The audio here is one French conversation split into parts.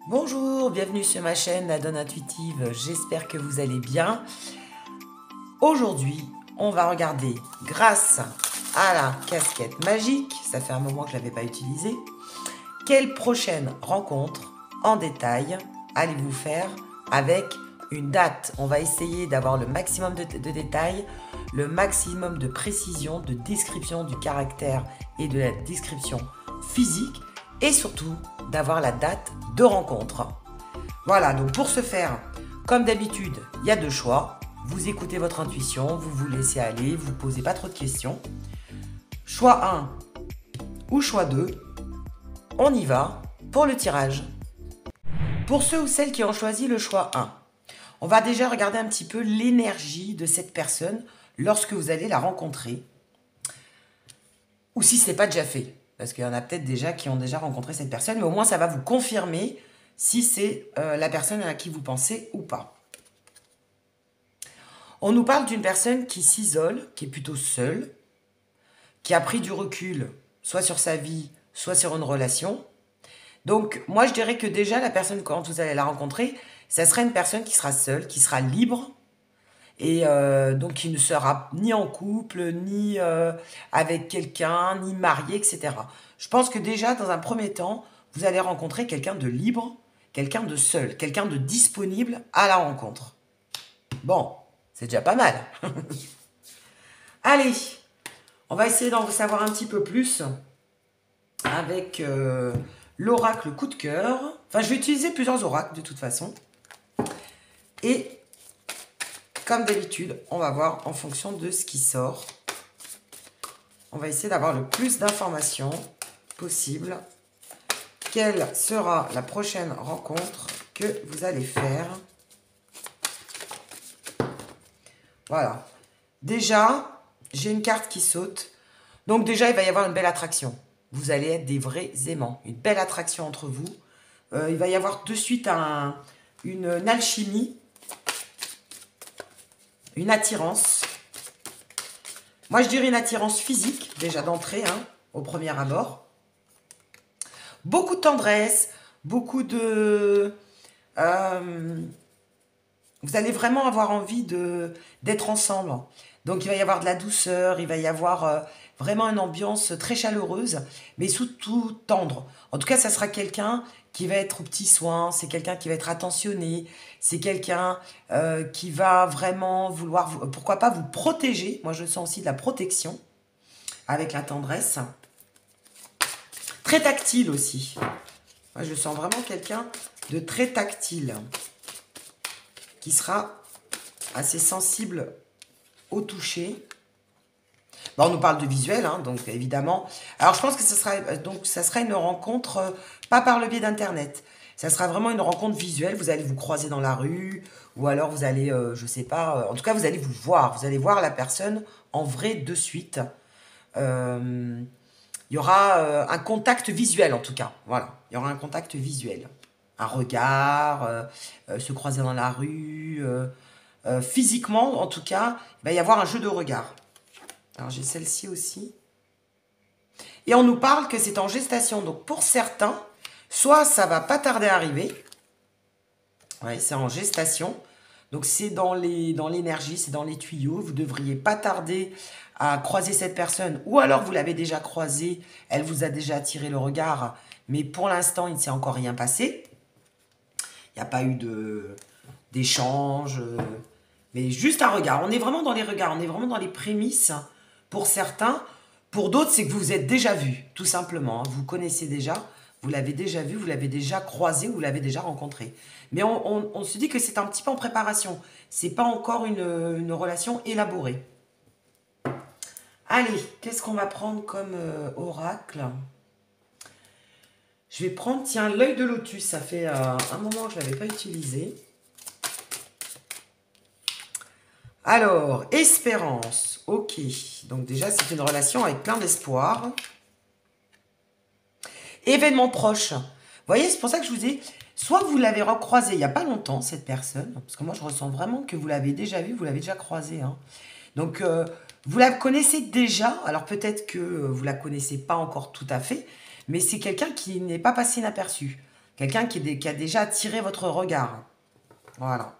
Bonjour, bienvenue sur ma chaîne La Donne Intuitive, j'espère que vous allez bien. Aujourd'hui, on va regarder, grâce à la casquette magique, ça fait un moment que je ne l'avais pas utilisée, quelle prochaine rencontre en détail allez-vous faire avec une date. On va essayer d'avoir le maximum de détails, le maximum de précision, de description du caractère et de la description physique et surtout d'avoir la date de rencontre. Voilà, donc pour ce faire, comme d'habitude, il y a deux choix. Vous écoutez votre intuition, vous vous laissez aller, vous ne posez pas trop de questions. Choix 1 ou choix 2, on y va pour le tirage. Pour ceux ou celles qui ont choisi le choix 1, on va déjà regarder un petit peu l'énergie de cette personne lorsque vous allez la rencontrer. Ou si ce n'est pas déjà fait. Parce qu'il y en a peut-être déjà qui ont déjà rencontré cette personne, mais au moins ça va vous confirmer si c'est la personne à qui vous pensez ou pas. On nous parle d'une personne qui s'isole, qui est plutôt seule, qui a pris du recul, soit sur sa vie, soit sur une relation. Donc moi je dirais que déjà la personne, quand vous allez la rencontrer, ça sera une personne qui sera seule, qui sera libre, et donc qui ne sera ni en couple, ni avec quelqu'un, ni marié, etc. Je pense que déjà, dans un premier temps, vous allez rencontrer quelqu'un de libre, quelqu'un de seul, quelqu'un de disponible à la rencontre. Bon, c'est déjà pas mal. Allez, on va essayer d'en savoir un petit peu plus avec l'oracle coup de cœur. Enfin, je vais utiliser plusieurs oracles de toute façon. Et comme d'habitude, on va voir en fonction de ce qui sort. On va essayer d'avoir le plus d'informations possible. Quelle sera la prochaine rencontre que vous allez faire? Voilà. Déjà, j'ai une carte qui saute. Donc déjà, il va y avoir une belle attraction. Vous allez être des vrais aimants. Une belle attraction entre vous. Il va y avoir de suite une alchimie. Une attirance. Moi, je dirais une attirance physique, déjà d'entrée, hein, au premier abord. Beaucoup de tendresse, beaucoup de... vous allez vraiment avoir envie d'être ensemble. Donc, il va y avoir de la douceur, il va y avoir vraiment une ambiance très chaleureuse, mais surtout tendre. En tout cas, ça sera quelqu'un qui va être aux petits soins, c'est quelqu'un qui va être attentionné, c'est quelqu'un qui va vraiment vouloir, pourquoi pas, vous protéger. Moi, je sens aussi de la protection avec la tendresse. Très tactile aussi. Moi, je sens vraiment quelqu'un de très tactile qui sera assez sensible au toucher. Bon, on nous parle de visuel, hein, donc évidemment. Alors, je pense que ça sera une rencontre, pas par le biais d'Internet. Ça sera vraiment une rencontre visuelle. Vous allez vous croiser dans la rue, ou alors vous allez, je sais pas, en tout cas, vous allez vous voir. Vous allez voir la personne en vrai de suite. Il y aura un contact visuel, en tout cas. Voilà, il y aura un contact visuel. Un regard, se croiser dans la rue. Physiquement, en tout cas, il va y avoir un jeu de regard. Alors, j'ai celle-ci aussi. Et on nous parle que c'est en gestation. Donc, pour certains, soit ça va pas tarder à arriver. Oui, c'est en gestation. Donc, c'est dans l'énergie, c'est dans les tuyaux. Vous ne devriez pas tarder à croiser cette personne. Ou alors, vous l'avez déjà croisée. Elle vous a déjà attiré le regard. Mais pour l'instant, il ne s'est encore rien passé. Il n'y a pas eu d'échange. Mais juste un regard. On est vraiment dans les regards. On est vraiment dans les prémices. Pour certains, pour d'autres, c'est que vous vous êtes déjà vu, tout simplement. Vous connaissez déjà, vous l'avez déjà vu, vous l'avez déjà croisé, vous l'avez déjà rencontré. Mais on se dit que c'est un petit peu en préparation. C'est pas encore une relation élaborée. Allez, qu'est-ce qu'on va prendre comme oracle? Je vais prendre, tiens, l'œil de lotus. Ça fait un moment que je ne l'avais pas utilisé. Alors, espérance, ok. Donc déjà, c'est une relation avec plein d'espoir. Événement proche. Vous voyez, c'est pour ça que je vous dis, soit vous l'avez recroisé il n'y a pas longtemps, cette personne, parce que moi, je ressens vraiment que vous l'avez déjà vu, vous l'avez déjà croisé. Hein. Donc, vous la connaissez déjà. Alors, peut-être que vous ne la connaissez pas encore tout à fait, mais c'est quelqu'un qui n'est pas passé inaperçu. Quelqu'un qui a déjà attiré votre regard. Voilà.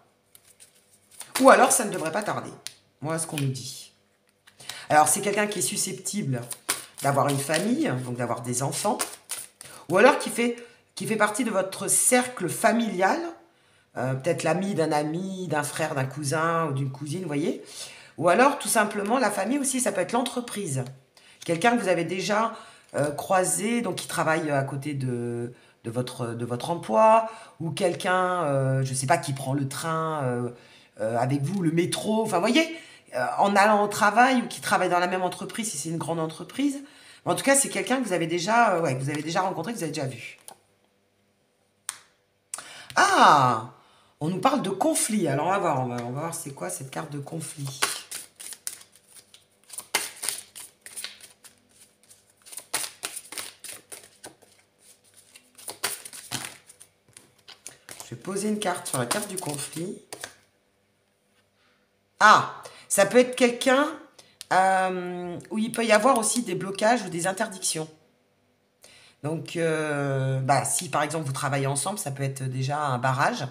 Ou alors, ça ne devrait pas tarder. Voilà ce qu'on nous dit. Alors, c'est quelqu'un qui est susceptible d'avoir une famille, donc d'avoir des enfants. Ou alors qui fait partie de votre cercle familial. Peut-être l'ami, d'un frère, d'un cousin ou d'une cousine, vous voyez. Ou alors, tout simplement, la famille aussi, ça peut être l'entreprise. Quelqu'un que vous avez déjà croisé, donc qui travaille à côté de votre emploi, ou quelqu'un, je ne sais pas, qui prend le train avec vous, le métro, enfin, vous voyez, en allant au travail, ou qui travaille dans la même entreprise, si c'est une grande entreprise. En tout cas, c'est quelqu'un que vous avez déjà, que vous avez déjà rencontré, que vous avez déjà vu. Ah! On nous parle de conflit. Alors, on va voir c'est quoi cette carte de conflit. Je vais poser une carte sur la carte du conflit. Ah! Ça peut être quelqu'un où il peut y avoir aussi des blocages ou des interdictions. Donc, si par exemple vous travaillez ensemble, ça peut être déjà un barrage.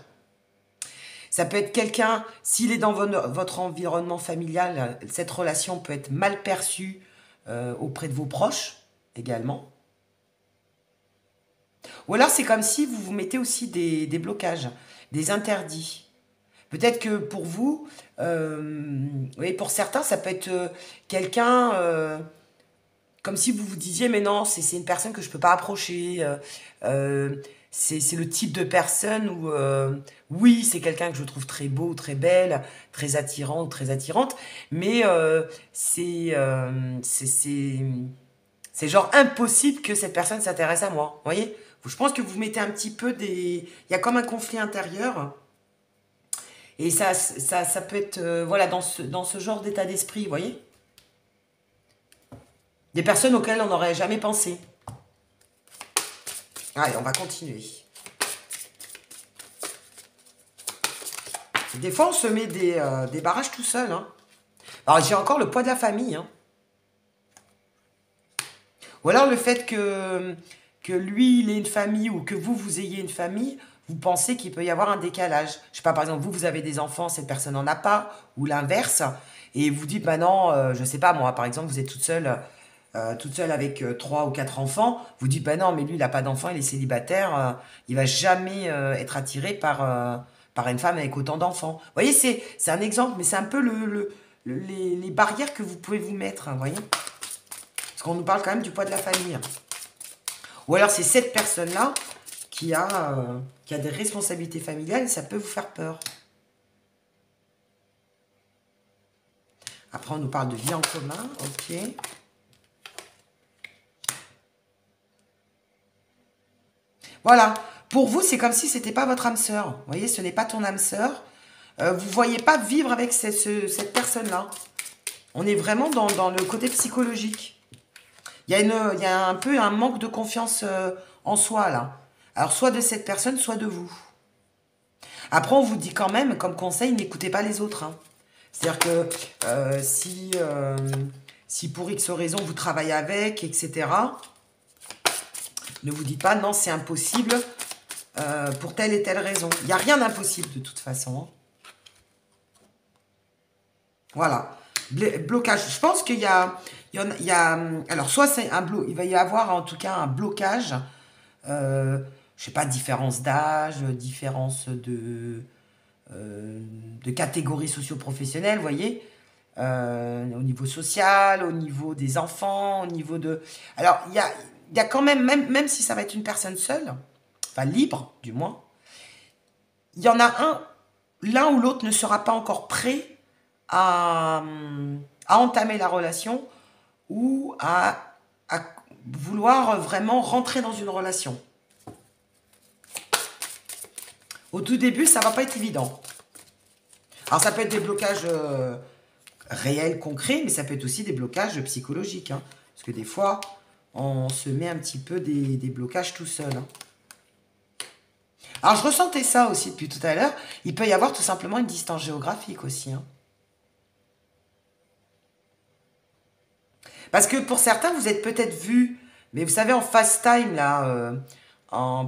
Ça peut être quelqu'un, s'il est dans votre environnement familial, cette relation peut être mal perçue auprès de vos proches également. Ou alors c'est comme si vous vous mettez aussi des blocages, des interdits. Peut-être que pour vous, oui, pour certains, ça peut être quelqu'un, comme si vous vous disiez, mais non, c'est une personne que je ne peux pas approcher. C'est le type de personne où, oui, c'est quelqu'un que je trouve très beau, très belle, très attirant ou très attirante, mais c'est genre impossible que cette personne s'intéresse à moi. Vous voyez? Je pense que vous mettez un petit peu des... Il y a comme un conflit intérieur. Et ça peut être voilà, dans ce genre d'état d'esprit, vous voyez? Des personnes auxquelles on n'aurait jamais pensé. Allez, on va continuer. Des fois, on se met des barrages tout seul. Hein. Alors, j'ai encore le poids de la famille. Hein. Ou alors le fait que lui, il ait une famille ou que vous ayez une famille, vous pensez qu'il peut y avoir un décalage. Je sais pas, par exemple, vous avez des enfants, cette personne n'en a pas, ou l'inverse, et vous dites, bah non, je sais pas, moi, par exemple, vous êtes toute seule avec 3 ou 4 enfants, vous dites, bah non, mais lui, il n'a pas d'enfant, il est célibataire, il va jamais être attiré par une femme avec autant d'enfants. Vous voyez, c'est un exemple, mais c'est un peu les barrières que vous pouvez vous mettre, vous voyez. Parce qu'on nous parle quand même du poids de la famille. Ou alors c'est cette personne-là qui a des responsabilités familiales et ça peut vous faire peur. Après, on nous parle de vie en commun. Ok. Voilà. Pour vous, c'est comme si c'était pas votre âme sœur. Vous voyez, ce n'est pas ton âme sœur. Vous ne voyez pas vivre avec cette personne-là. On est vraiment dans le côté psychologique. Il y a un peu un manque de confiance en soi, là. Alors, soit de cette personne, soit de vous. Après, on vous dit quand même, comme conseil, n'écoutez pas les autres. Hein. C'est-à-dire que si pour X raison vous travaillez avec, etc., ne vous dites pas non, c'est impossible pour telle et telle raison. Il n'y a rien d'impossible de toute façon. Hein. Voilà. Blocage. Je pense qu'il y a, alors, soit c'est il va y avoir en tout cas un blocage. Je sais pas, différence d'âge, différence de catégories socio-professionnelles, vous voyez, au niveau social, au niveau des enfants, au niveau de... Alors, il y a quand même si ça va être une personne seule, enfin libre du moins, il y en a l'un ou l'autre ne sera pas encore prêt à, à entamer la relation ou à vouloir vraiment rentrer dans une relation. Au tout début, ça va pas être évident. Alors, ça peut être des blocages réels, concrets, mais ça peut être aussi des blocages psychologiques. Hein, parce que des fois, on se met un petit peu des blocages tout seul. Hein. Alors, je ressentais ça aussi depuis tout à l'heure. Il peut y avoir tout simplement une distance géographique aussi. Hein. Parce que pour certains, vous êtes peut-être vus, mais vous savez, en FaceTime, là,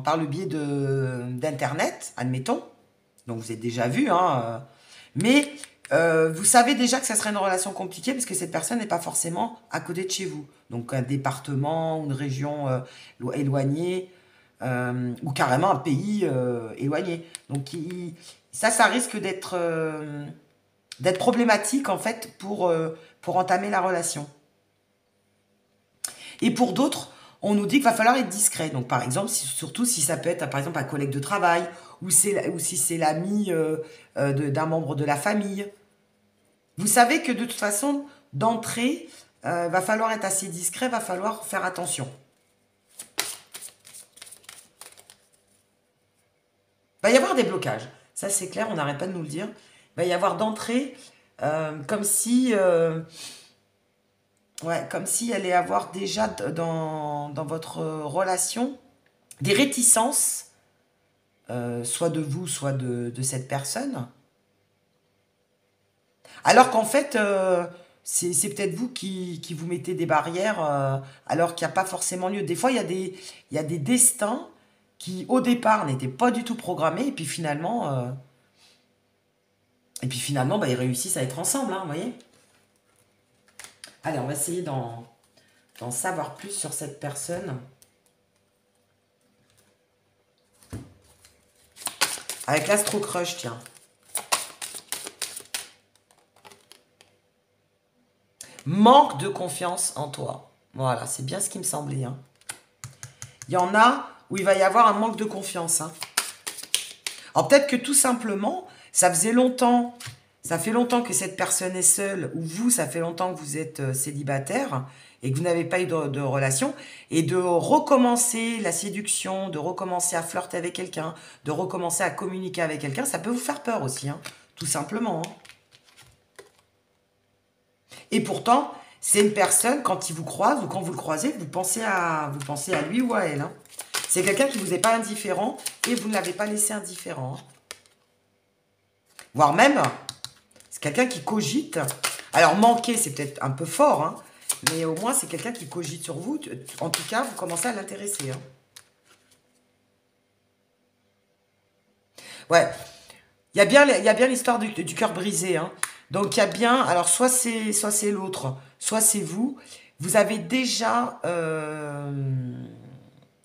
par le biais d'Internet, admettons. Donc, vous êtes déjà vu, hein. Mais vous savez déjà que ça serait une relation compliquée parce que cette personne n'est pas forcément à côté de chez vous. Donc, un département, une région éloignée ou carrément un pays éloigné. Donc, ça risque d'être problématique, en fait, pour entamer la relation. Et pour d'autres, on nous dit qu'il va falloir être discret. Donc, par exemple, surtout si ça peut être, par exemple, un collègue de travail ou si c'est l'ami d'un membre de la famille. Vous savez que de toute façon, d'entrée, va falloir être assez discret, va falloir faire attention. Il va y avoir des blocages. Ça, c'est clair, on n'arrête pas de nous le dire. Il va y avoir d'entrée, comme si... ouais, comme s'il allait avoir déjà dans votre relation des réticences, soit de vous, soit de cette personne. Alors qu'en fait, c'est peut-être vous qui vous mettez des barrières alors qu'il n'y a pas forcément lieu. Des fois, il y a des destins qui, au départ, n'étaient pas du tout programmés et puis finalement, bah, ils réussissent à être ensemble, hein, vous voyez. Allez, on va essayer d'en savoir plus sur cette personne. Avec l'Astro Crush, tiens. Manque de confiance en toi. Voilà, c'est bien ce qui me semblait. Hein. Il y en a où il va y avoir un manque de confiance. Hein. Alors peut-être que tout simplement, ça fait longtemps que cette personne est seule, ou vous, ça fait longtemps que vous êtes célibataire et que vous n'avez pas eu de relation, et de recommencer la séduction, de recommencer à flirter avec quelqu'un, de recommencer à communiquer avec quelqu'un, ça peut vous faire peur aussi, hein, tout simplement. Hein. Et pourtant, c'est une personne, quand il vous croise ou quand vous le croisez, vous pensez à lui ou à elle. Hein. C'est quelqu'un qui ne vous est pas indifférent et vous ne l'avez pas laissé indifférent. Hein. Voire même, c'est quelqu'un qui cogite. Alors, manquer, c'est peut-être un peu fort, hein, mais au moins, c'est quelqu'un qui cogite sur vous. En tout cas, vous commencez à l'intéresser. Hein. Ouais, il y a bien l'histoire du cœur brisé. Hein. Donc, il y a bien... Alors, soit c'est l'autre, soit c'est vous. Vous avez déjà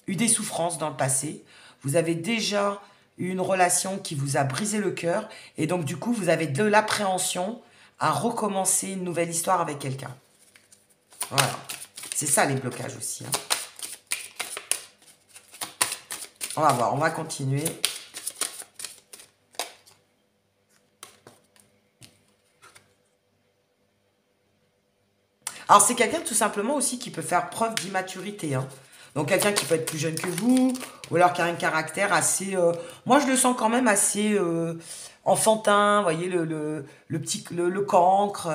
eu des souffrances dans le passé. Vous avez déjà eu une relation qui vous a brisé le cœur. Et donc, du coup, vous avez de l'appréhension à recommencer une nouvelle histoire avec quelqu'un. Voilà. C'est ça, les blocages aussi. Hein. On va voir, on va continuer. Alors, c'est quelqu'un tout simplement aussi qui peut faire preuve d'immaturité. Hein. Donc, quelqu'un qui peut être plus jeune que vous, ou alors qui a un caractère assez... moi, je le sens quand même assez enfantin, vous voyez, le cancre.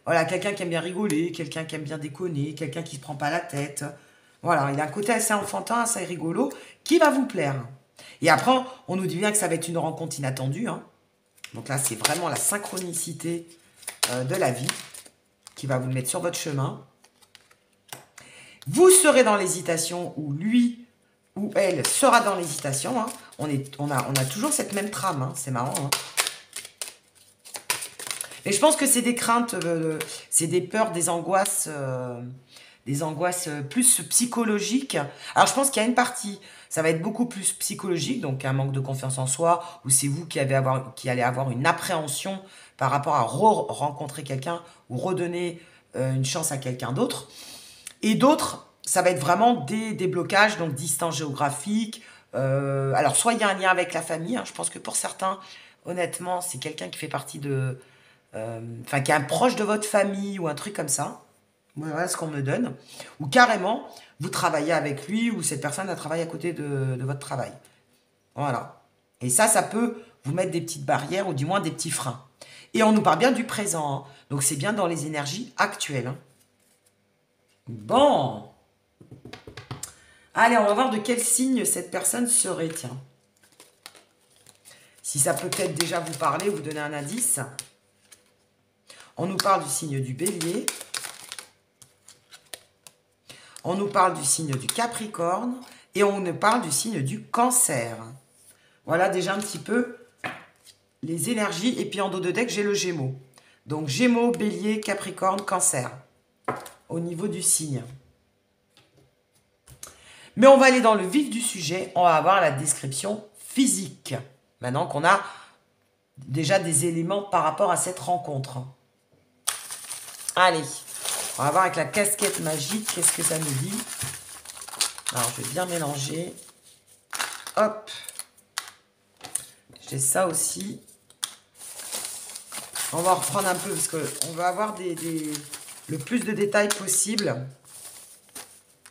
Voilà, quelqu'un qui aime bien rigoler, quelqu'un qui aime bien déconner, quelqu'un qui ne se prend pas la tête. Voilà, il a un côté assez enfantin, assez rigolo, qui va vous plaire. Et après, on nous dit bien que ça va être une rencontre inattendue. Hein. Donc là, c'est vraiment la synchronicité de la vie qui va vous mettre sur votre chemin. Vous serez dans l'hésitation ou lui ou elle sera dans l'hésitation. Hein. On a toujours cette même trame. Hein. C'est marrant. Hein. Mais je pense que c'est des craintes, c'est des peurs, des angoisses plus psychologiques. Alors, je pense qu'il y a une partie, ça va être beaucoup plus psychologique, donc un manque de confiance en soi, ou c'est vous qui allez avoir une appréhension par rapport à rencontrer quelqu'un ou redonner une chance à quelqu'un d'autre. Et d'autres, ça va être vraiment des blocages, donc distance géographique. Alors, soit il y a un lien avec la famille, hein, je pense que pour certains, honnêtement, c'est quelqu'un qui fait partie de... Enfin, qui est un proche de votre famille ou un truc comme ça. Voilà ce qu'on me donne. Ou carrément, vous travaillez avec lui ou cette personne a travaillé à côté de votre travail. Voilà. Et ça peut vous mettre des petites barrières ou du moins des petits freins. Et on nous parle bien du présent. Hein. Donc, c'est bien dans les énergies actuelles. Hein. Bon. Allez, on va voir de quel signe cette personne serait. Tiens. Si ça peut peut-être déjà vous parler, vous donner un indice. On nous parle du signe du Bélier. On nous parle du signe du Capricorne, Et on ne parle du signe du Cancer. Voilà déjà un petit peu les énergies. Et puis en dos de deck, j'ai le Gémeaux. Donc Gémeaux, Bélier, Capricorne, Cancer. Au niveau du signe. Mais on va aller dans le vif du sujet. On va avoir la description physique. Maintenant qu'on a déjà des éléments par rapport à cette rencontre. Allez, on va voir avec la casquette magique, qu'est-ce que ça nous dit. Alors, je vais bien mélanger. Hop. J'ai ça aussi. On va reprendre un peu, parce qu'on va avoir le plus de détails possible.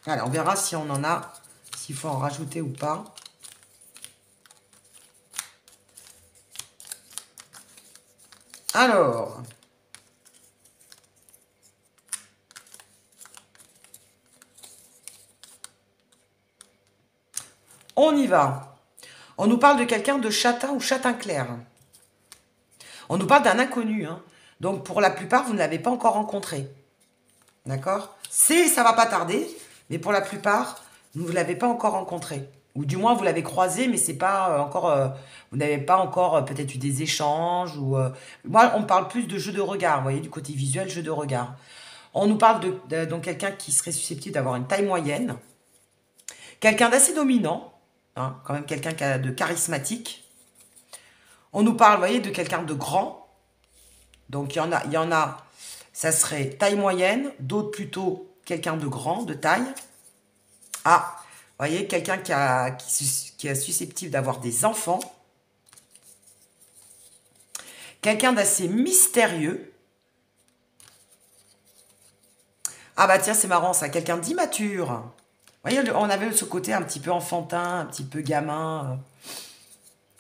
Allez, on verra si on en a, s'il faut en rajouter ou pas. Alors... on y va. On nous parle de quelqu'un de châtain ou châtain clair. On nous parle d'un inconnu. Hein. Donc, pour la plupart, vous ne l'avez pas encore rencontré. D'accord? Ça va pas tarder, mais pour la plupart, vous ne l'avez pas encore rencontré. Ou du moins, vous l'avez croisé, mais c'est pas encore... vous n'avez pas encore peut-être eu des échanges. Ou moi, on parle plus de jeu de regard. Vous voyez, du côté visuel, jeu de regard. On nous parle donc quelqu'un qui serait susceptible d'avoir une taille moyenne. Quelqu'un d'assez dominant. Hein, quand même quelqu'un de charismatique. On nous parle, vous voyez, de quelqu'un de grand. Donc, il y en a, ça serait taille moyenne, d'autres plutôt quelqu'un de grand, de taille. Ah, vous voyez, quelqu'un qui est susceptible d'avoir des enfants. Quelqu'un d'assez mystérieux. Ah bah tiens, c'est marrant ça, quelqu'un d'immature. Vous voyez, on avait ce côté un petit peu enfantin, un petit peu gamin.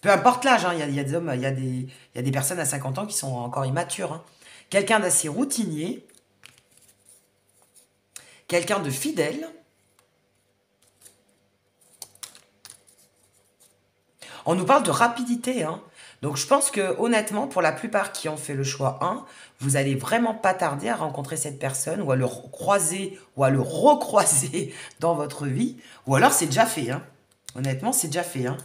Peu importe l'âge, hein, il y a des hommes, il y a des personnes à 50 ans qui sont encore immatures. Hein. Quelqu'un d'assez routinier. Quelqu'un de fidèle. On nous parle de rapidité. Hein. Donc je pense que honnêtement, pour la plupart qui ont fait le choix 1, vous allez vraiment pas tarder à rencontrer cette personne ou à le croiser ou à le recroiser dans votre vie. Ou alors c'est déjà fait. Hein. Honnêtement, c'est déjà fait. Hein.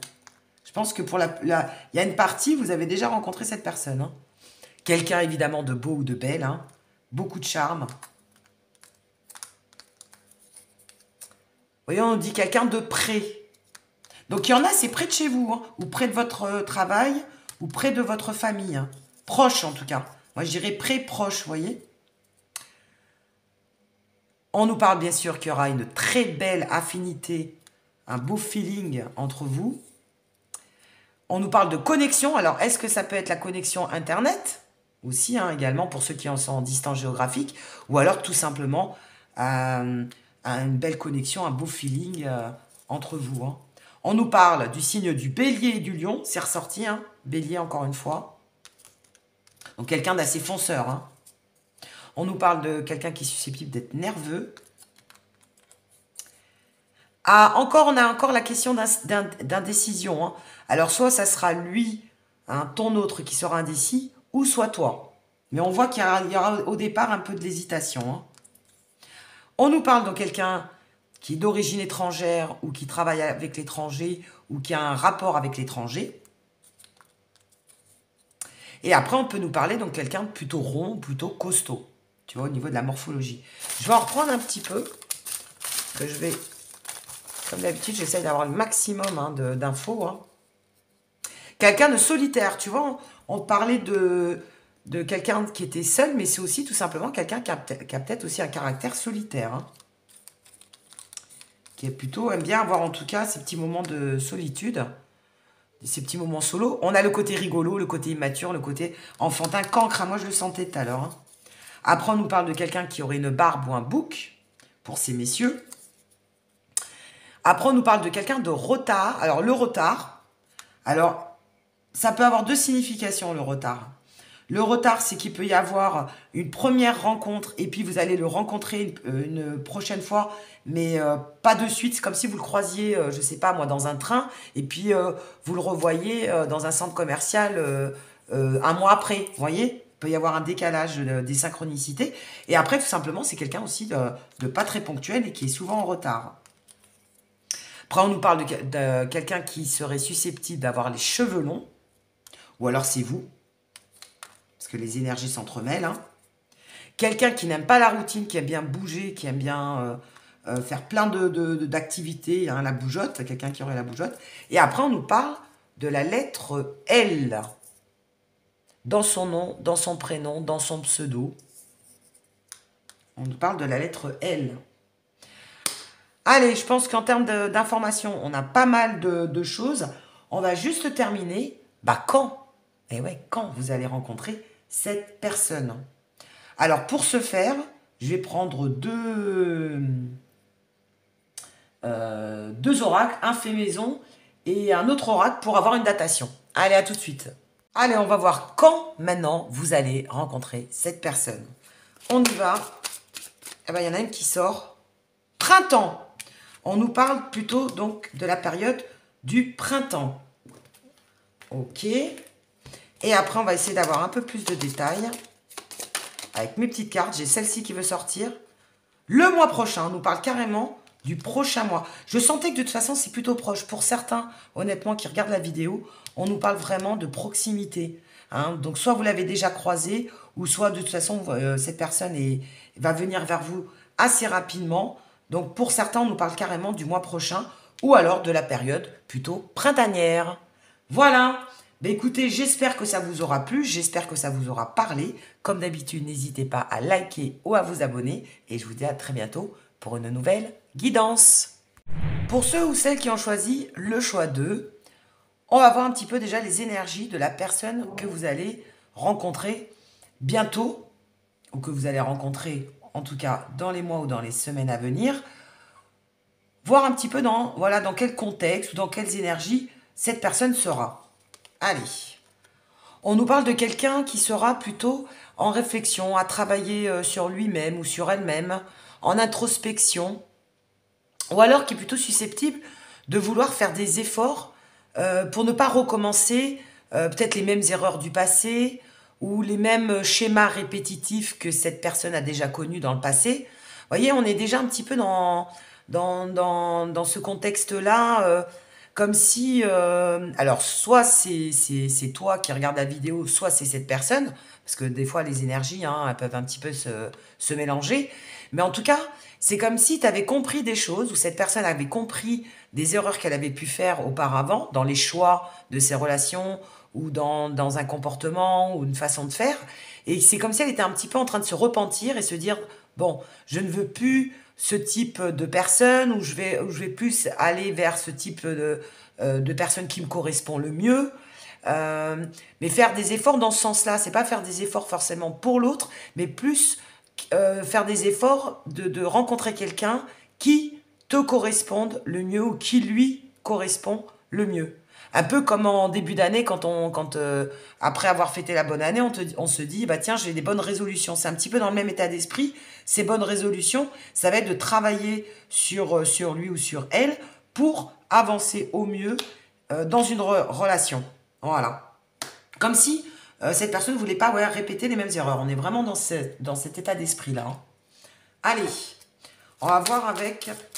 Je pense que pour il y a une partie, vous avez déjà rencontré cette personne. Hein. Quelqu'un évidemment de beau ou de belle. Hein. Beaucoup de charme. Vous voyez, on dit quelqu'un de près. Donc il y en a, c'est près de chez vous. Hein, ou près de votre travail. Ou près de votre famille. Hein. Proche en tout cas. Moi je dirais près, proche, vous voyez. On nous parle bien sûr qu'il y aura une très belle affinité. Un beau feeling entre vous. On nous parle de connexion. Alors, est-ce que ça peut être la connexion Internet? Aussi, hein, également, pour ceux qui en sont en distance géographique. Ou alors, tout simplement, une belle connexion, un beau feeling entre vous. Hein. On nous parle du signe du bélier et du lion. C'est ressorti, hein. Bélier, encore une fois. Donc, quelqu'un d'assez fonceur. Hein. On nous parle de quelqu'un qui est susceptible d'être nerveux. Ah, on a encore la question d'indécision. Hein. Alors, soit ça sera lui, hein, ton autre qui sera indécis, ou soit toi. Mais on voit qu'il y aura au départ un peu de l'hésitation. Hein. On nous parle de quelqu'un qui est d'origine étrangère, ou qui travaille avec l'étranger, ou qui a un rapport avec l'étranger. Et après, on peut nous parler de quelqu'un de plutôt rond, plutôt costaud. Tu vois, au niveau de la morphologie. Je vais en reprendre un petit peu, que je vais... Comme d'habitude, j'essaye d'avoir le maximum hein, d'infos. Hein. Quelqu'un de solitaire, tu vois, on parlait de quelqu'un qui était seul, mais c'est aussi tout simplement quelqu'un qui a peut-être aussi un caractère solitaire. Hein. Qui est plutôt, aime bien avoir en tout cas ces petits moments de solitude, ces petits moments solo. On a le côté rigolo, le côté immature, le côté enfantin, cancre. Moi, je le sentais tout à l'heure. Hein. Après, on nous parle de quelqu'un qui aurait une barbe ou un bouc, pour ces messieurs. Après, on nous parle de quelqu'un de retard. Alors, le retard, alors, ça peut avoir deux significations, le retard. Le retard, c'est qu'il peut y avoir une première rencontre et puis vous allez le rencontrer une prochaine fois, mais pas de suite. C'est comme si vous le croisiez, je ne sais pas moi, dans un train et puis vous le revoyez dans un centre commercial un mois après, vous voyez. Il peut y avoir un décalage des synchronicités. Et après, tout simplement, c'est quelqu'un aussi de pas très ponctuel et qui est souvent en retard. Après, on nous parle de quelqu'un qui serait susceptible d'avoir les cheveux longs. Ou alors c'est vous. Parce que les énergies s'entremêlent. Hein. Quelqu'un qui n'aime pas la routine, qui aime bien bouger, qui aime bien faire plein d'activités. Hein, la bougeotte, quelqu'un qui aurait la bougeotte. Et après, on nous parle de la lettre L. Dans son nom, dans son prénom, dans son pseudo. On nous parle de la lettre L. Allez, je pense qu'en termes d'informations, on a pas mal de choses. On va juste terminer. Bah quand? Eh ouais, quand vous allez rencontrer cette personne. Alors, pour ce faire, je vais prendre deux oracles, un fait maison et un autre oracle pour avoir une datation. Allez, à tout de suite. Allez, on va voir quand, maintenant, vous allez rencontrer cette personne. On y va. Eh ben, il y en a une qui sort. Printemps. On nous parle plutôt donc de la période du printemps. Ok. Et après, on va essayer d'avoir un peu plus de détails. Avec mes petites cartes, j'ai celle-ci qui veut sortir. Le mois prochain, on nous parle carrément du prochain mois. Je sentais que de toute façon, c'est plutôt proche. Pour certains, honnêtement, qui regardent la vidéo, on nous parle vraiment de proximité. Hein. Donc, soit vous l'avez déjà croisé, ou soit de toute façon, cette personne va venir vers vous assez rapidement. Donc, pour certains, on nous parle carrément du mois prochain ou alors de la période plutôt printanière. Voilà. Ben écoutez, j'espère que ça vous aura plu, j'espère que ça vous aura parlé. Comme d'habitude, n'hésitez pas à liker ou à vous abonner. Et je vous dis à très bientôt pour une nouvelle guidance. Pour ceux ou celles qui ont choisi le choix 2, on va voir un petit peu déjà les énergies de la personne que vous allez rencontrer bientôt, ou que vous allez rencontrer en tout cas dans les mois ou dans les semaines à venir, voir un petit peu dans quel contexte ou dans quelles énergies cette personne sera. Allez, on nous parle de quelqu'un qui sera plutôt en réflexion, à travailler sur lui-même ou sur elle-même, en introspection, ou alors qui est plutôt susceptible de vouloir faire des efforts pour ne pas recommencer peut-être les mêmes erreurs du passé, ou les mêmes schémas répétitifs que cette personne a déjà connus dans le passé. Vous voyez, on est déjà un petit peu dans ce contexte-là, comme si... alors, soit c'est toi qui regardes la vidéo, soit c'est cette personne, parce que des fois, les énergies, hein, elles peuvent un petit peu se mélanger. Mais en tout cas, c'est comme si tu avais compris des choses, ou cette personne avait compris des erreurs qu'elle avait pu faire auparavant, dans les choix de ses relations, ou dans un comportement, ou une façon de faire. Et c'est comme si elle était un petit peu en train de se repentir et se dire, bon, je ne veux plus ce type de personne, ou je vais plus aller vers ce type de personne qui me correspond le mieux. Mais faire des efforts dans ce sens-là, c'est pas faire des efforts forcément pour l'autre, mais plus faire des efforts de rencontrer quelqu'un qui te corresponde le mieux, ou qui lui correspond le mieux. Un peu comme en début d'année, quand après avoir fêté la bonne année, on se dit, bah tiens, j'ai des bonnes résolutions. C'est un petit peu dans le même état d'esprit. Ces bonnes résolutions, ça va être de travailler sur lui ou sur elle pour avancer au mieux dans une relation. Voilà. Comme si cette personne ne voulait pas répéter les mêmes erreurs. On est vraiment dans cet état d'esprit-là. Hein. Allez, on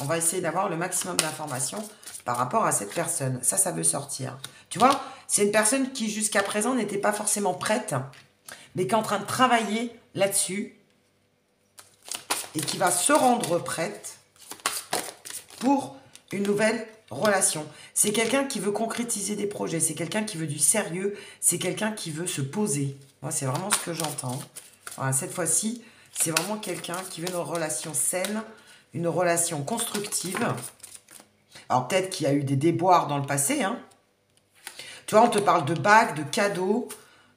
va essayer d'avoir le maximum d'informations par rapport à cette personne. Ça veut sortir. Tu vois, c'est une personne qui jusqu'à présent n'était pas forcément prête, mais qui est en train de travailler là-dessus et qui va se rendre prête pour une nouvelle relation. C'est quelqu'un qui veut concrétiser des projets, c'est quelqu'un qui veut du sérieux, c'est quelqu'un qui veut se poser. Moi, c'est vraiment ce que j'entends. Voilà, cette fois-ci, c'est vraiment quelqu'un qui veut une relation saine, une relation constructive. Alors, peut-être qu'il y a eu des déboires dans le passé. Hein. Tu vois, on te parle de bagues, de cadeaux.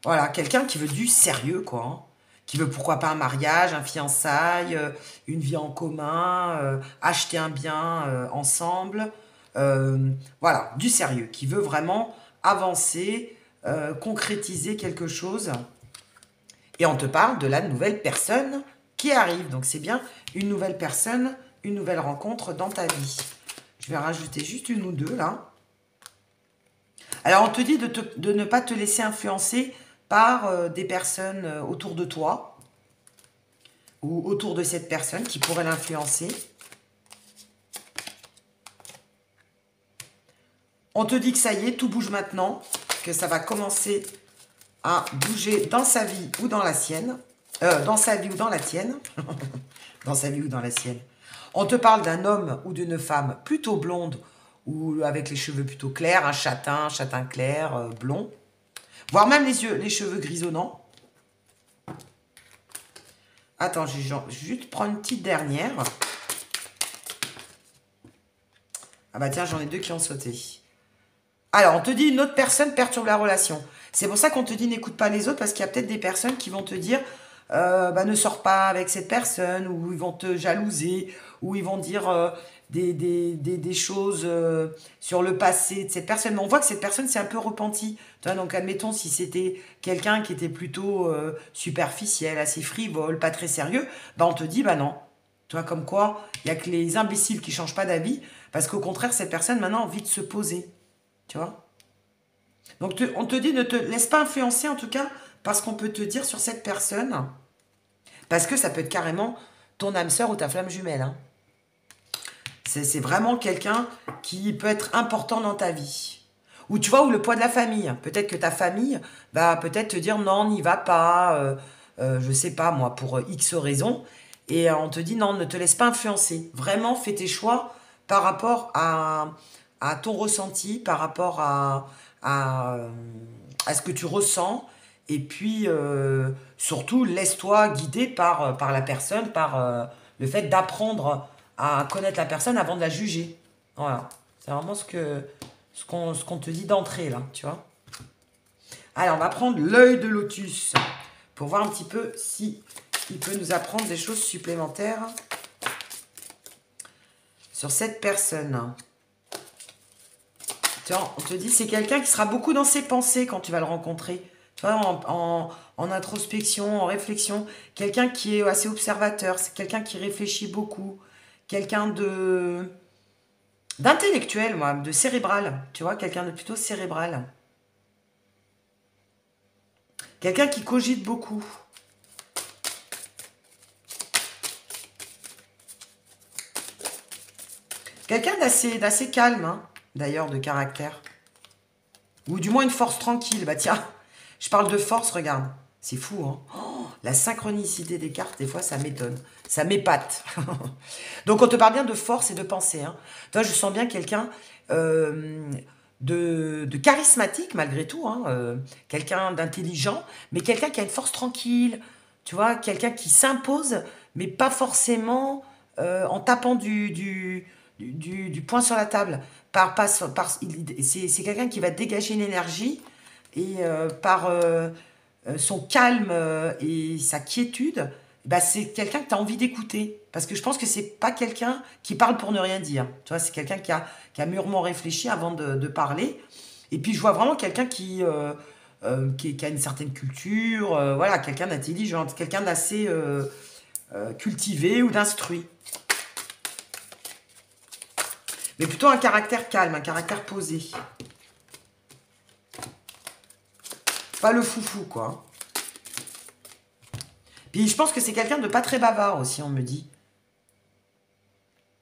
Voilà, quelqu'un qui veut du sérieux, quoi. Hein. Qui veut, pourquoi pas, un mariage, un fiançailles, une vie en commun, acheter un bien ensemble. Voilà, du sérieux. Qui veut vraiment avancer, concrétiser quelque chose. Et on te parle de la nouvelle personne qui arrive. Donc, c'est bien une nouvelle personne, une nouvelle rencontre dans ta vie. Je vais rajouter juste une ou deux, là. Alors, on te dit de ne pas te laisser influencer par des personnes autour de toi ou autour de cette personne qui pourrait l'influencer. On te dit que ça y est, tout bouge maintenant, que ça va commencer à bouger dans sa vie ou dans la sienne. Dans sa vie ou dans la tienne. Dans sa vie ou dans la sienne. On te parle d'un homme ou d'une femme plutôt blonde ou avec les cheveux plutôt clairs, un châtain clair, blond. Voire même les cheveux grisonnants. Attends, je vais juste prendre une petite dernière. Ah bah tiens, j'en ai deux qui ont sauté. Alors, on te dit une autre personne perturbe la relation. C'est pour ça qu'on te dit n'écoute pas les autres, parce qu'il y a peut-être des personnes qui vont te dire bah, ne sors pas avec cette personne, ou ils vont te jalouser, ou ils vont dire des choses sur le passé de cette personne. Mais on voit que cette personne s'est un peu repentie. Tu vois, donc, admettons, si c'était quelqu'un qui était plutôt superficiel, assez frivole, pas très sérieux, bah, on te dit bah non. Tu vois, comme quoi, il n'y a que les imbéciles qui ne changent pas d'avis, parce qu'au contraire, cette personne maintenant a envie de se poser. Tu vois? Donc, on te dit ne te laisse pas influencer, en tout cas, par ce qu'on peut te dire sur cette personne. Parce que ça peut être carrément ton âme sœur ou ta flamme jumelle. Hein. C'est vraiment quelqu'un qui peut être important dans ta vie. Ou tu vois, ou le poids de la famille. Peut-être que ta famille va peut-être te dire non, n'y va pas, je sais pas moi, pour X raisons. Et on te dit non, ne te laisse pas influencer. Vraiment, fais tes choix par rapport à ton ressenti, par rapport à, à ce que tu ressens. Et puis, surtout, laisse-toi guider par la personne, par le fait d'apprendre à connaître la personne avant de la juger. Voilà. C'est vraiment ce qu'on te dit d'entrée, là, tu vois. Alors, on va prendre l'œil de lotus pour voir un petit peu si il peut nous apprendre des choses supplémentaires sur cette personne. Tu vois, on te dit c'est quelqu'un qui sera beaucoup dans ses pensées quand tu vas le rencontrer. Tu vois, en introspection, en réflexion. Quelqu'un qui est assez observateur. C'est quelqu'un qui réfléchit beaucoup. Quelqu'un d'intellectuel, moi, de cérébral. Tu vois, quelqu'un de plutôt cérébral. Quelqu'un qui cogite beaucoup. Quelqu'un d'assez calme, hein, d'ailleurs, de caractère. Ou du moins une force tranquille. Bah tiens, je parle de force, regarde. C'est fou, hein. Oh, la synchronicité des cartes, des fois, ça m'étonne. Ça m'épate. Donc, on te parle bien de force et de pensée. Hein. Toi, je sens bien quelqu'un de charismatique, malgré tout. Hein, quelqu'un d'intelligent, mais quelqu'un qui a une force tranquille. Tu vois, quelqu'un qui s'impose, mais pas forcément en tapant du poing sur la table. C'est quelqu'un qui va dégager une énergie et par son calme et sa quiétude, bah, c'est quelqu'un que tu as envie d'écouter. Parce que je pense que c'est pas quelqu'un qui parle pour ne rien dire. Tu vois, c'est quelqu'un qui a mûrement réfléchi avant de parler. Et puis je vois vraiment quelqu'un qui a une certaine culture, voilà, quelqu'un d'intelligent, quelqu'un d'assez cultivé ou d'instruit. Mais plutôt un caractère calme, un caractère posé. Pas le foufou, quoi. Puis je pense que c'est quelqu'un de pas très bavard aussi, on me dit.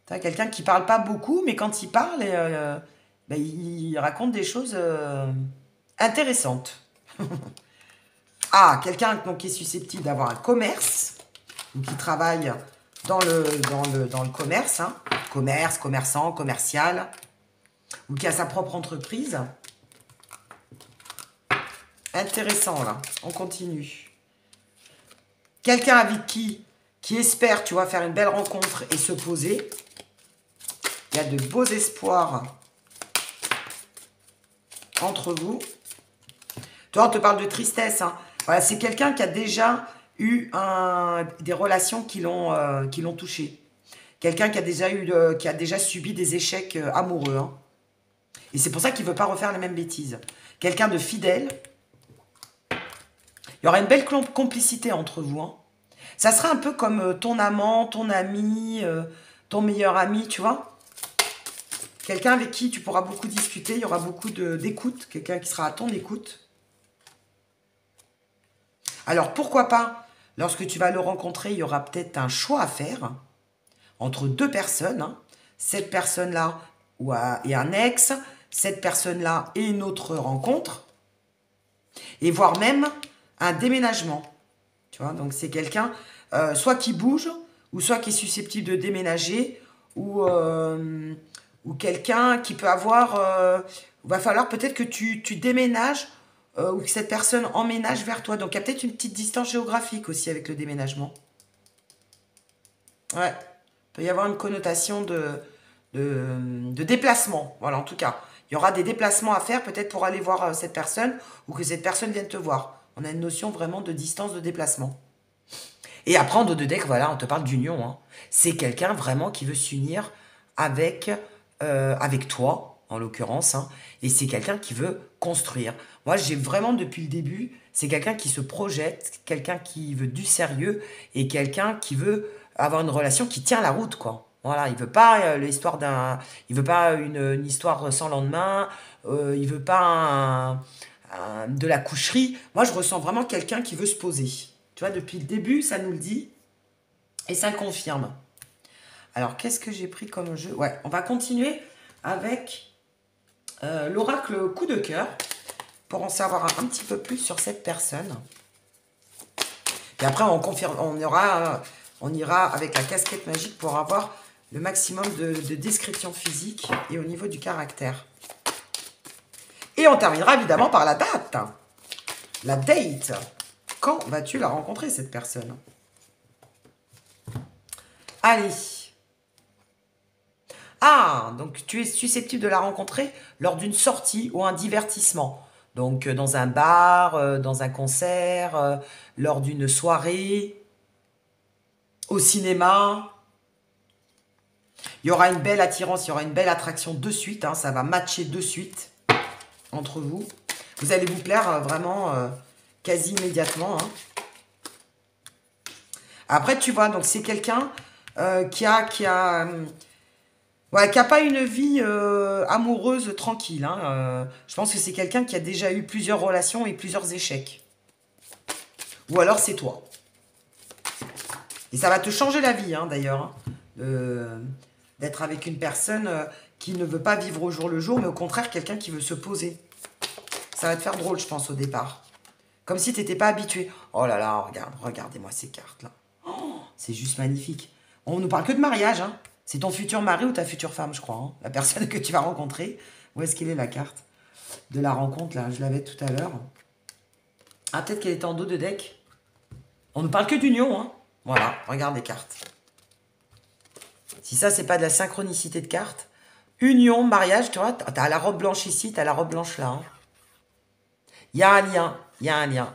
C'est quelqu'un qui parle pas beaucoup, mais quand il parle, ben, il raconte des choses intéressantes. Ah, quelqu'un donc, qui est susceptible d'avoir un commerce, ou qui travaille dans le commerce, hein. Commerce, commerçant, commercial, ou qui a sa propre entreprise. Intéressant, là. On continue. Quelqu'un avec qui espère, tu vois, faire une belle rencontre et se poser. Il y a de beaux espoirs entre vous. Toi, on te parle de tristesse. Hein. Voilà, c'est quelqu'un qui a déjà eu des relations qui l'ont touché. Quelqu'un qui a déjà subi des échecs amoureux. Hein. Et c'est pour ça qu'il ne veut pas refaire les mêmes bêtises. Quelqu'un de fidèle. Il y aura une belle complicité entre vous. Hein. Ça sera un peu comme ton amant, ton ami, ton meilleur ami, tu vois. Quelqu'un avec qui tu pourras beaucoup discuter. Il y aura beaucoup d'écoute. Quelqu'un qui sera à ton écoute. Alors, pourquoi pas, lorsque tu vas le rencontrer, il y aura peut-être un choix à faire entre deux personnes. Hein. Cette personne-là et un ex, cette personne-là et une autre rencontre, et voire même un déménagement. Tu vois, donc c'est quelqu'un, soit qui bouge, ou soit qui est susceptible de déménager, ou quelqu'un qui peut avoir... va falloir peut-être que tu déménages, ou que cette personne emménage vers toi. Donc il y a peut-être une petite distance géographique aussi avec le déménagement. Ouais, il peut y avoir une connotation de déplacement. Voilà, en tout cas. Il y aura des déplacements à faire peut-être pour aller voir cette personne ou que cette personne vienne te voir. On a une notion vraiment de distance de déplacement. Et après, en dos de deck, voilà, on te parle d'union. Hein. C'est quelqu'un vraiment qui veut s'unir avec, avec toi, en l'occurrence. Hein, et c'est quelqu'un qui veut construire. Moi, j'ai vraiment, depuis le début, c'est quelqu'un qui se projette, quelqu'un qui veut du sérieux et quelqu'un qui veut avoir une relation qui tient la route, quoi. Voilà, il veut pas l'histoire d'un, il veut pas une histoire sans lendemain, il veut pas de la coucherie. Moi, je ressens vraiment quelqu'un qui veut se poser. Tu vois, depuis le début, ça nous le dit et ça le confirme. Alors, qu'est-ce que j'ai pris comme jeu? Ouais, on va continuer avec l'oracle coup de cœur pour en savoir un petit peu plus sur cette personne. Et après, on confirme, on ira avec la casquette magique pour avoir le maximum de description physique et au niveau du caractère. Et on terminera évidemment par la date. La date. Quand vas-tu la rencontrer, cette personne? Allez. Ah, donc tu es susceptible de la rencontrer lors d'une sortie ou un divertissement. Donc dans un bar, dans un concert, lors d'une soirée, au cinéma. Il y aura une belle attirance, il y aura une belle attraction de suite. Hein, ça va matcher de suite entre vous. Vous allez vous plaire vraiment quasi immédiatement. Hein. Après, tu vois, donc c'est quelqu'un qui a pas une vie amoureuse tranquille. Hein. Je pense que c'est quelqu'un qui a déjà eu plusieurs relations et plusieurs échecs. Ou alors c'est toi. Et ça va te changer la vie, hein, d'ailleurs. Hein, d'être avec une personne qui ne veut pas vivre au jour le jour, mais au contraire, quelqu'un qui veut se poser. Ça va te faire drôle, je pense, au départ. Comme si tu n'étais pas habitué. Oh là là, regardez-moi ces cartes-là. Oh, c'est juste magnifique. On ne nous parle que de mariage, hein. C'est ton futur mari ou ta future femme, je crois. Hein. La personne que tu vas rencontrer. Où est-ce qu'elle est, la carte de la rencontre, là? Je l'avais tout à l'heure. Ah, peut-être qu'elle était en dos de deck. On ne parle que d'union, hein. Voilà, regarde les cartes. Si ça, c'est pas de la synchronicité de cartes. Union, mariage, tu vois, tu as la robe blanche ici, tu as la robe blanche là. Hein. Il y a un lien, il y a un lien.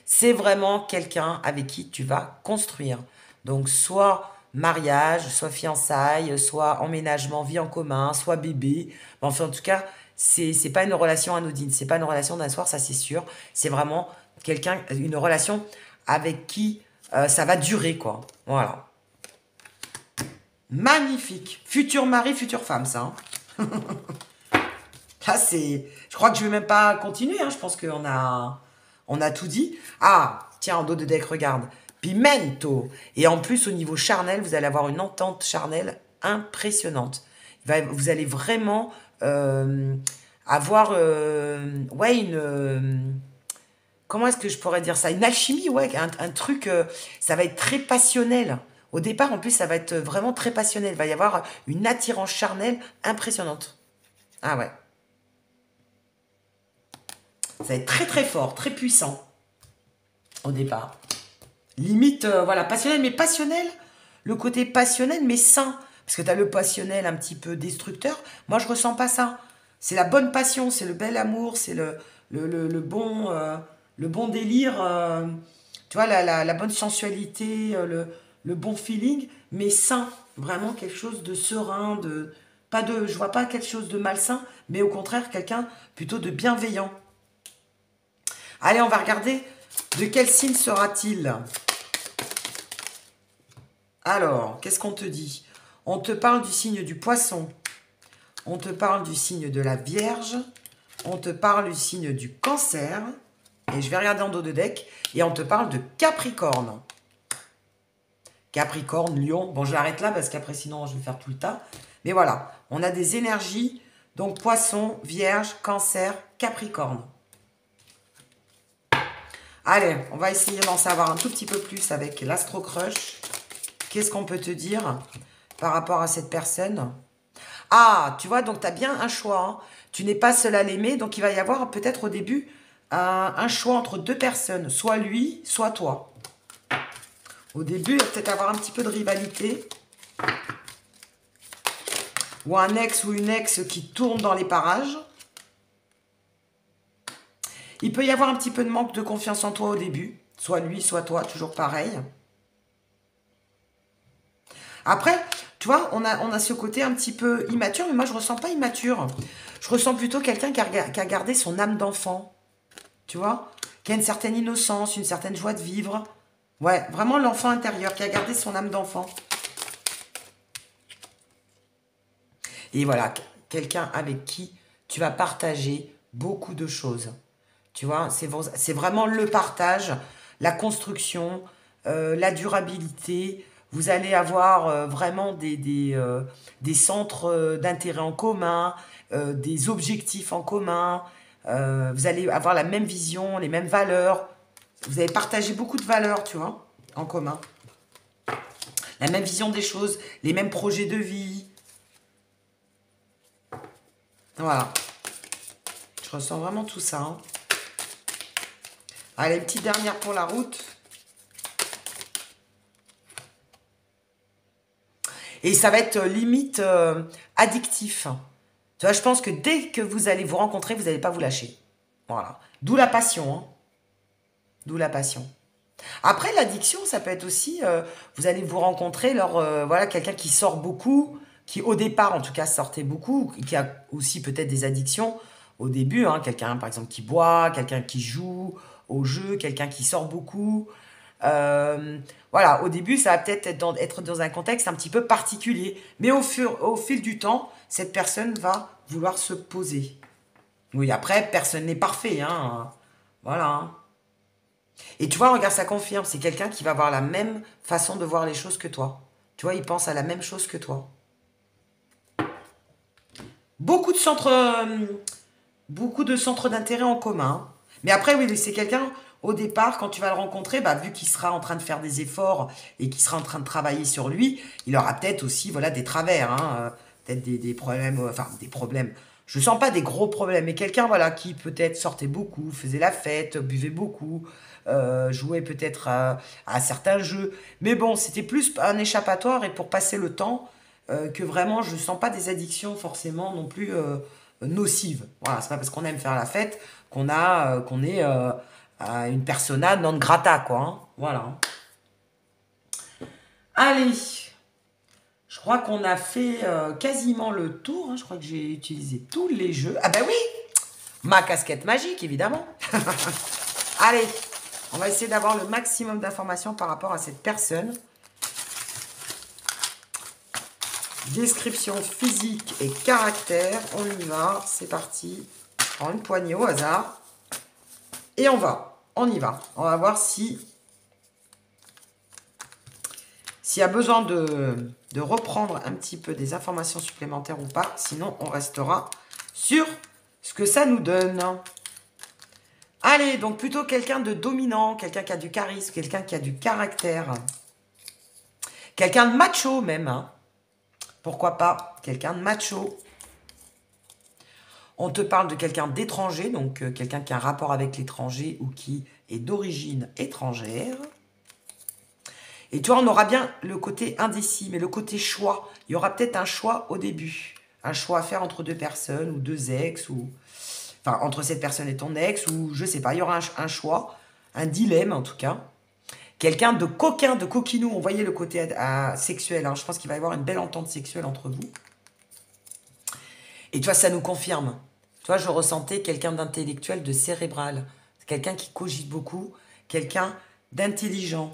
C'est vraiment quelqu'un avec qui tu vas construire. Donc, soit mariage, soit fiançailles, soit emménagement, vie en commun, soit bébé. Enfin, en tout cas, c'est pas une relation anodine. C'est pas une relation d'un soir, ça c'est sûr. C'est vraiment quelqu'un, une relation avec qui ça va durer, quoi. Voilà. Magnifique. Futur mari, future femme, ça. Hein. Là, c'est... Je crois que je ne vais même pas continuer. Hein. Je pense qu'on a tout dit. Ah, tiens, en dos de deck, regarde. Pimento. Et en plus, au niveau charnel, vous allez avoir une entente charnelle impressionnante. Vous allez vraiment avoir... ouais, une... comment est-ce que je pourrais dire ça? Une alchimie, ouais. Un truc... ça va être très passionnel. Au départ, en plus, ça va être vraiment très passionnel. Il va y avoir une attirance charnelle impressionnante. Ah ouais. Ça va être très très fort, très puissant. Au départ. Limite, voilà, passionnel, mais passionnel. Le côté passionnel, mais sain. Parce que tu as le passionnel un petit peu destructeur. Moi, je ressens pas ça. C'est la bonne passion, c'est le bel amour, c'est le bon délire. Tu vois, la bonne sensualité, le bon feeling, mais sain. Vraiment quelque chose de serein, je vois pas quelque chose de malsain, mais au contraire, quelqu'un plutôt de bienveillant. Allez, on va regarder de quel signe sera-t-il. Alors, qu'est-ce qu'on te dit? On te parle du signe du poisson. On te parle du signe de la Vierge. On te parle du signe du Cancer. Et je vais regarder en dos de deck. Et on te parle de Capricorne. Capricorne, Lion. Bon, je l'arrête là parce qu'après, sinon, je vais faire tout le tas. Mais voilà, on a des énergies Donc, Poisson, Vierge, Cancer, Capricorne. Allez, on va essayer d'en savoir un tout petit peu plus avec l'Astro Crush. Qu'est-ce qu'on peut te dire par rapport à cette personne? Ah, tu vois, donc tu as bien un choix. Hein. Tu n'es pas seul à l'aimer, donc il va y avoir peut-être au début un choix entre deux personnes. Soit lui, soit toi. Au début, il va peut-être avoir un petit peu de rivalité. Ou un ex ou une ex qui tourne dans les parages. Il peut y avoir un petit peu de manque de confiance en toi au début. Soit lui, soit toi, toujours pareil. Après, tu vois, on a ce côté un petit peu immature, mais moi, je ne ressens pas immature. Je ressens plutôt quelqu'un qui a gardé son âme d'enfant. Tu vois, qui a une certaine innocence, une certaine joie de vivre. Ouais, vraiment l'enfant intérieur, qui a gardé son âme d'enfant. Et voilà, quelqu'un avec qui tu vas partager beaucoup de choses. Tu vois, c'est vraiment le partage, la construction, la durabilité. Vous allez avoir vraiment des centres d'intérêt en commun, des objectifs en commun. Vous allez avoir la même vision, les mêmes valeurs. Vous allez partager beaucoup de valeurs, tu vois, en commun. La même vision des choses, les mêmes projets de vie. Voilà. Je ressens vraiment tout ça. Hein. Allez, petite dernière pour la route. Et ça va être limite addictif. Tu vois, je pense que dès que vous allez vous rencontrer, vous n'allez pas vous lâcher. Voilà. D'où la passion. Hein. D'où la passion. Après, l'addiction, ça peut être aussi, vous allez vous rencontrer, voilà, quelqu'un qui sort beaucoup, qui au départ, en tout cas, sortait beaucoup, qui a aussi peut-être des addictions au début. Hein, quelqu'un, par exemple, qui boit, quelqu'un qui joue au jeu, quelqu'un qui sort beaucoup. Euh, voilà, au début, ça va peut-être être dans un contexte un petit peu particulier. Mais au fil du temps, cette personne va vouloir se poser. Oui, après, personne n'est parfait. Hein. Voilà. Hein. Et tu vois, regarde, ça confirme. C'est quelqu'un qui va avoir la même façon de voir les choses que toi. Tu vois, il pense à la même chose que toi. Beaucoup de centres, beaucoup de centres d'intérêt en commun. Mais après, oui, c'est quelqu'un, au départ, quand tu vas le rencontrer, bah, vu qu'il sera en train de faire des efforts et qu'il sera en train de travailler sur lui, il aura peut-être aussi voilà, des travers, hein, peut-être des problèmes, enfin des problèmes. Je sens pas des gros problèmes, mais quelqu'un voilà, qui peut-être sortait beaucoup, faisait la fête, buvait beaucoup, jouait peut-être à certains jeux. Mais bon, c'était plus un échappatoire et pour passer le temps que vraiment, je ne sens pas des addictions forcément non plus nocives. Voilà, c'est pas parce qu'on aime faire la fête qu'on est une persona non grata, quoi. Hein. Voilà. Allez, je crois qu'on a fait quasiment le tour. Hein. Je crois que j'ai utilisé tous les jeux. Ah ben oui, ma casquette magique, évidemment. Allez, on va essayer d'avoir le maximum d'informations par rapport à cette personne. Description physique et caractère. On y va. C'est parti. Je prends une poignée au hasard. Et on va. On y va. On va voir s'il y a besoin de reprendre un petit peu des informations supplémentaires ou pas. Sinon, on restera sur ce que ça nous donne. Allez, donc plutôt quelqu'un de dominant, quelqu'un qui a du charisme, quelqu'un qui a du caractère. Quelqu'un de macho même. Hein. Pourquoi pas quelqu'un de macho. On te parle de quelqu'un d'étranger, donc quelqu'un qui a un rapport avec l'étranger ou qui est d'origine étrangère. Et tu vois, on aura bien le côté indécis, mais le côté choix. Il y aura peut-être un choix au début. Un choix à faire entre deux personnes ou deux ex, ou enfin entre cette personne et ton ex, ou je sais pas. Il y aura un choix, un dilemme en tout cas. Quelqu'un de coquin, de coquinou. On voyait le côté sexuel. Hein. Je pense qu'il va y avoir une belle entente sexuelle entre vous. Et tu vois, ça nous confirme. Tu vois, je ressentais quelqu'un d'intellectuel, de cérébral. Quelqu'un qui cogite beaucoup. Quelqu'un d'intelligent.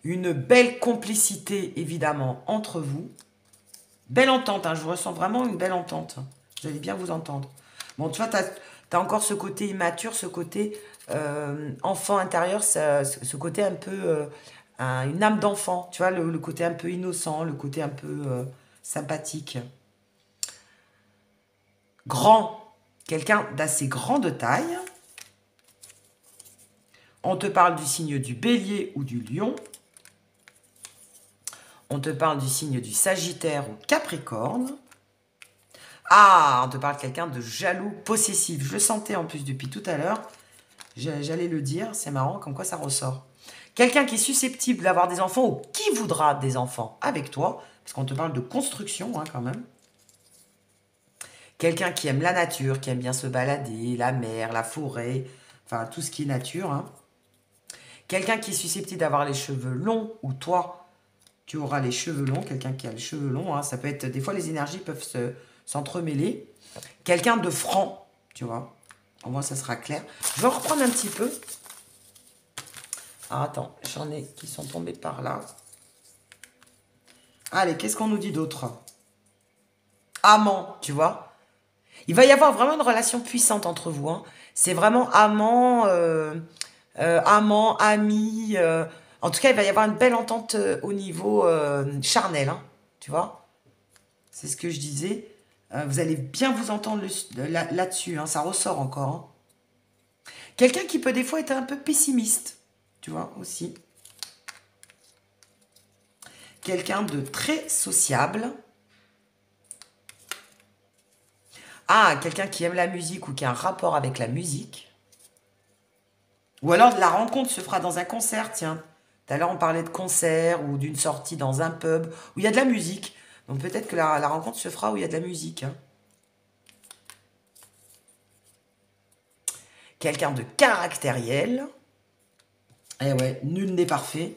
Une belle complicité, évidemment, entre vous. Belle entente, hein, je ressens vraiment une belle entente. Vous allez bien vous entendre. Bon, tu vois, tu as encore ce côté immature, ce côté enfant intérieur, ce côté un peu... une âme d'enfant, tu vois, le côté un peu innocent, le côté un peu sympathique. Grand, quelqu'un d'assez grand de taille. On te parle du signe du Bélier ou du Lion. On te parle du signe du Sagittaire ou Capricorne. Ah, on te parle de quelqu'un de jaloux, possessif. Je le sentais en plus depuis tout à l'heure. J'allais le dire, c'est marrant, comme quoi ça ressort. Quelqu'un qui est susceptible d'avoir des enfants ou qui voudra des enfants avec toi, parce qu'on te parle de construction hein, quand même. Quelqu'un qui aime la nature, qui aime bien se balader, la mer, la forêt, enfin tout ce qui est nature. Hein. Quelqu'un qui est susceptible d'avoir les cheveux longs ou toi, tu auras les cheveux longs. Quelqu'un qui a les cheveux longs, hein, ça peut être, des fois les énergies peuvent s'entremêler. Quelqu'un de franc, tu vois. Au moins ça sera clair. Je vais en reprendre un petit peu. Ah, attends, j'en ai qui sont tombés par là. Allez, qu'est-ce qu'on nous dit d'autre? Amant, tu vois. Il va y avoir vraiment une relation puissante entre vous. Hein. C'est vraiment amant, amant, ami. En tout cas, il va y avoir une belle entente au niveau charnel. Hein, tu vois. C'est ce que je disais. Vous allez bien vous entendre là-dessus. Hein, ça ressort encore. Hein. Quelqu'un qui peut des fois être un peu pessimiste. Tu vois, aussi. Quelqu'un de très sociable. Ah, quelqu'un qui aime la musique ou qui a un rapport avec la musique. Ou alors, la rencontre se fera dans un concert, tiens. Tout à l'heure, on parlait de concert ou d'une sortie dans un pub où il y a de la musique. Donc, peut-être que la rencontre se fera où il y a de la musique. Hein. Quelqu'un de caractériel. Eh ouais, nul n'est parfait.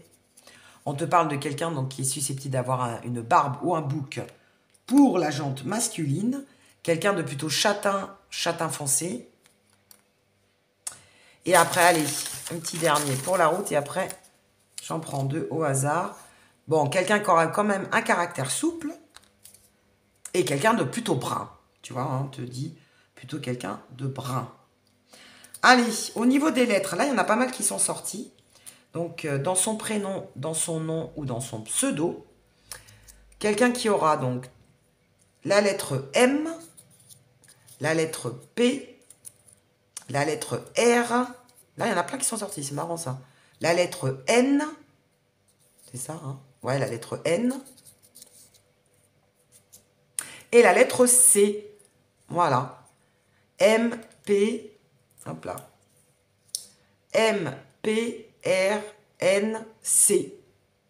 On te parle de quelqu'un donc qui est susceptible d'avoir une barbe ou un bouc pour la jante masculine. Quelqu'un de plutôt châtain foncé. Et après, allez, un petit dernier pour la route. Et après, j'en prends deux au hasard. Bon, quelqu'un qui aura quand même un caractère souple. Et quelqu'un de plutôt brun. Tu vois, hein, on te dit plutôt quelqu'un de brun. Allez, au niveau des lettres, là, il y en a pas mal qui sont sortis. Donc, dans son prénom, dans son nom ou dans son pseudo. Quelqu'un qui aura donc la lettre M, la lettre P, la lettre R. Là, il y en a plein qui sont sortis, c'est marrant ça. La lettre N. C'est ça, hein? Ouais, la lettre N. Et la lettre C. Voilà. M, P. Hop là. M, P, R, N, C.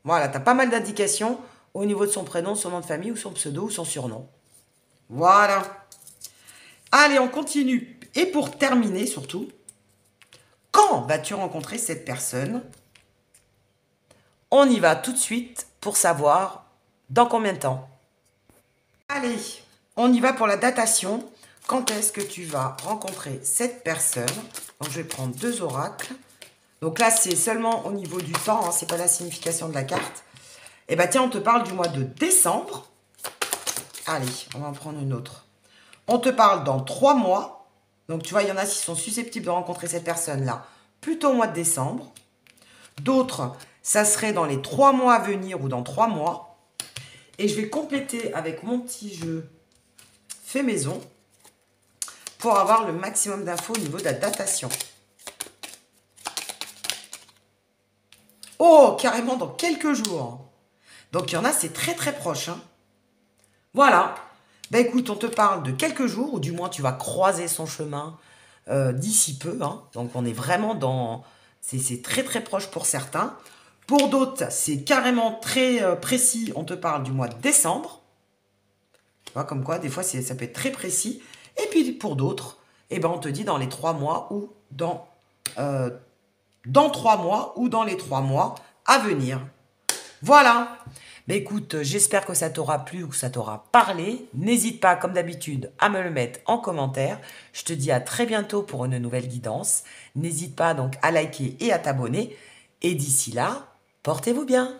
Voilà, tu as pas mal d'indications au niveau de son prénom, son nom de famille ou son pseudo ou son surnom. Voilà. Allez, on continue. Et pour terminer, surtout, quand vas-tu rencontrer cette personne? On y va tout de suite pour savoir dans combien de temps. Allez, on y va pour la datation. Quand est-ce que tu vas rencontrer cette personne? Donc, je vais prendre deux oracles. Donc là, c'est seulement au niveau du temps, hein, c'est pas la signification de la carte. Et bien, tiens, on te parle du mois de décembre. Allez, on va en prendre une autre. On te parle dans 3 mois. Donc, tu vois, il y en a qui sont susceptibles de rencontrer cette personne-là plutôt au mois de décembre. D'autres, ça serait dans les 3 mois à venir ou dans 3 mois. Et je vais compléter avec mon petit jeu fait maison pour avoir le maximum d'infos au niveau de la datation. Oh, carrément dans quelques jours. Donc, il y en a, c'est très très proche. Hein. Voilà. Ben écoute, on te parle de quelques jours, ou du moins tu vas croiser son chemin d'ici peu. Hein. Donc, on est vraiment dans... C'est très très proche pour certains. Pour d'autres, c'est carrément très précis. On te parle du mois de décembre. Tu vois, comme quoi, des fois, ça peut être très précis. Et puis, pour d'autres, eh ben, on te dit dans les 3 mois ou dans 3 mois ou dans les 3 mois à venir. Voilà. Mais écoute, j'espère que ça t'aura plu ou que ça t'aura parlé. N'hésite pas, comme d'habitude, à me le mettre en commentaire. Je te dis à très bientôt pour une nouvelle guidance. N'hésite pas donc à liker et à t'abonner. Et d'ici là, portez-vous bien.